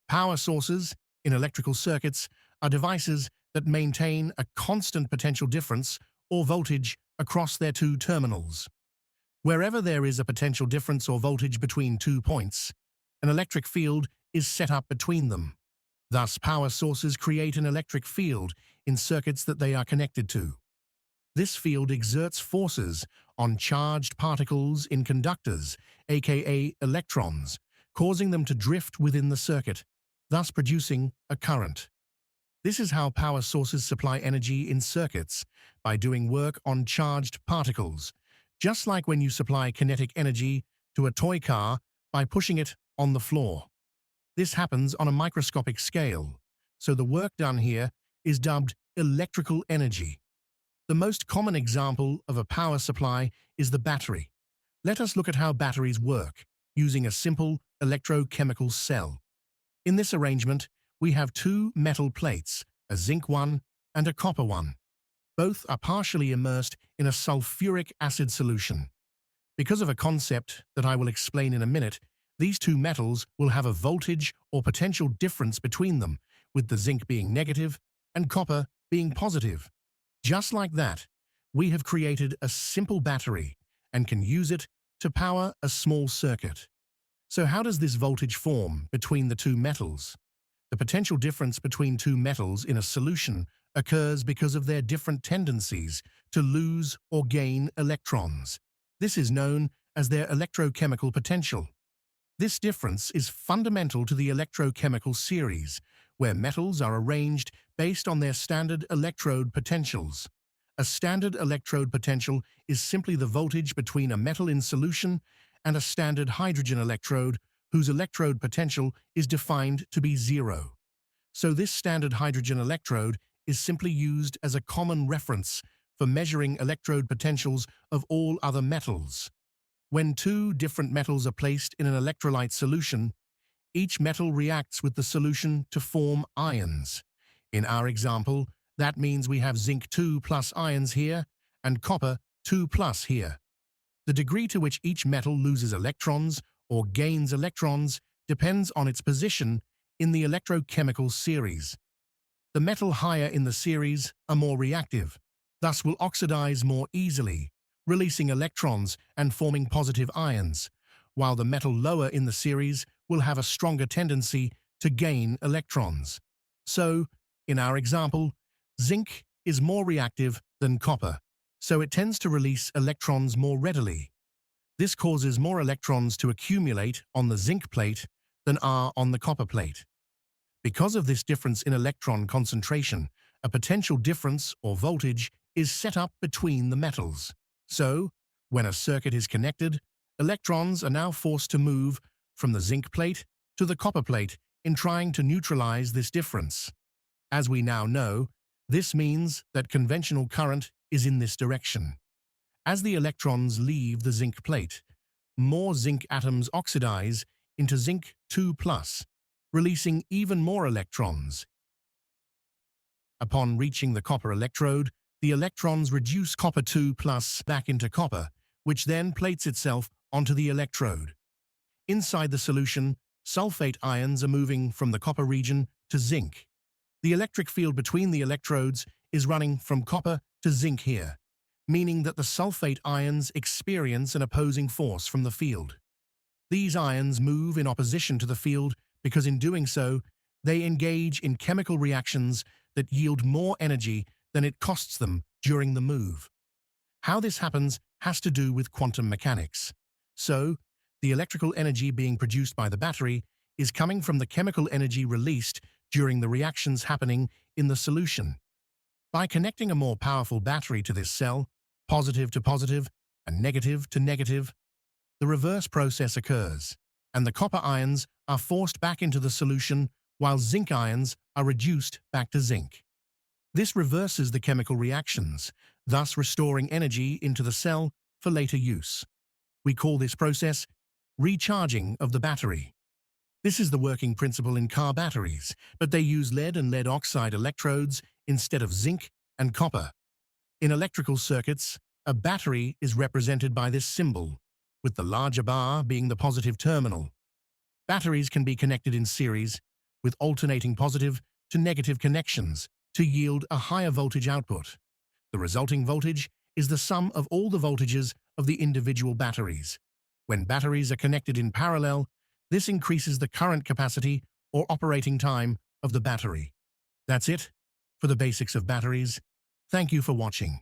Power sources in electrical circuits are devices that maintain a constant potential difference or voltage across their two terminals. Wherever there is a potential difference or voltage between 2 points, an electric field is set up between them. Thus, power sources create an electric field in circuits that they are connected to. This field exerts forces on charged particles in conductors, aka electrons, causing them to drift within the circuit, thus producing a current. This is how power sources supply energy in circuits, by doing work on charged particles, just like when you supply kinetic energy to a toy car by pushing it on the floor. This happens on a microscopic scale, so the work done here is dubbed electrical energy. The most common example of a power supply is the battery. Let us look at how batteries work, using a simple electrochemical cell. In this arrangement, we have two metal plates, a zinc one and a copper one. Both are partially immersed in a sulfuric acid solution. Because of a concept that I will explain in a minute, these two metals will have a voltage or potential difference between them, with the zinc being negative and copper being positive. Just like that, we have created a simple battery and can use it to power a small circuit. So how does this voltage form between the two metals? The potential difference between two metals in a solution occurs because of their different tendencies to lose or gain electrons. This is known as their electrochemical potential. This difference is fundamental to the electrochemical series, where metals are arranged based on their standard electrode potentials. A standard electrode potential is simply the voltage between a metal in solution and a standard hydrogen electrode whose electrode potential is defined to be 0. So this standard hydrogen electrode is simply used as a common reference for measuring electrode potentials of all other metals. When two different metals are placed in an electrolyte solution, each metal reacts with the solution to form ions. In our example, that means we have zinc 2 plus ions here and copper 2 plus here. The degree to which each metal loses electrons or gains electrons depends on its position in the electrochemical series. The metal higher in the series are more reactive, thus will oxidize more easily, releasing electrons and forming positive ions, while the metal lower in the series will have a stronger tendency to gain electrons. So, in our example, zinc is more reactive than copper, so it tends to release electrons more readily. This causes more electrons to accumulate on the zinc plate than are on the copper plate. Because of this difference in electron concentration, a potential difference or voltage is set up between the metals. So, when a circuit is connected, electrons are now forced to move from the zinc plate to the copper plate in trying to neutralize this difference. As we now know, this means that conventional current is in this direction. As the electrons leave the zinc plate, more zinc atoms oxidize into zinc 2 plus, releasing even more electrons. Upon reaching the copper electrode, the electrons reduce copper 2 plus back into copper, which then plates itself onto the electrode. Inside the solution, sulfate ions are moving from the copper region to zinc. The electric field between the electrodes is running from copper to zinc here, meaning that the sulfate ions experience an opposing force from the field. These ions move in opposition to the field because in doing so, they engage in chemical reactions that yield more energy than it costs them during the move. How this happens has to do with quantum mechanics. So, the electrical energy being produced by the battery is coming from the chemical energy released during the reactions happening in the solution. By connecting a more powerful battery to this cell, positive to positive and negative to negative, the reverse process occurs, and the copper ions are forced back into the solution while zinc ions are reduced back to zinc. This reverses the chemical reactions, thus restoring energy into the cell for later use. We call this process recharging of the battery. This is the working principle in car batteries, but they use lead and lead oxide electrodes instead of zinc and copper. In electrical circuits, a battery is represented by this symbol, with the larger bar being the positive terminal. Batteries can be connected in series, with alternating positive to negative connections to yield a higher voltage output. The resulting voltage is the sum of all the voltages of the individual batteries. When batteries are connected in parallel, this increases the current capacity or operating time of the battery. That's it for the basics of batteries. Thank you for watching.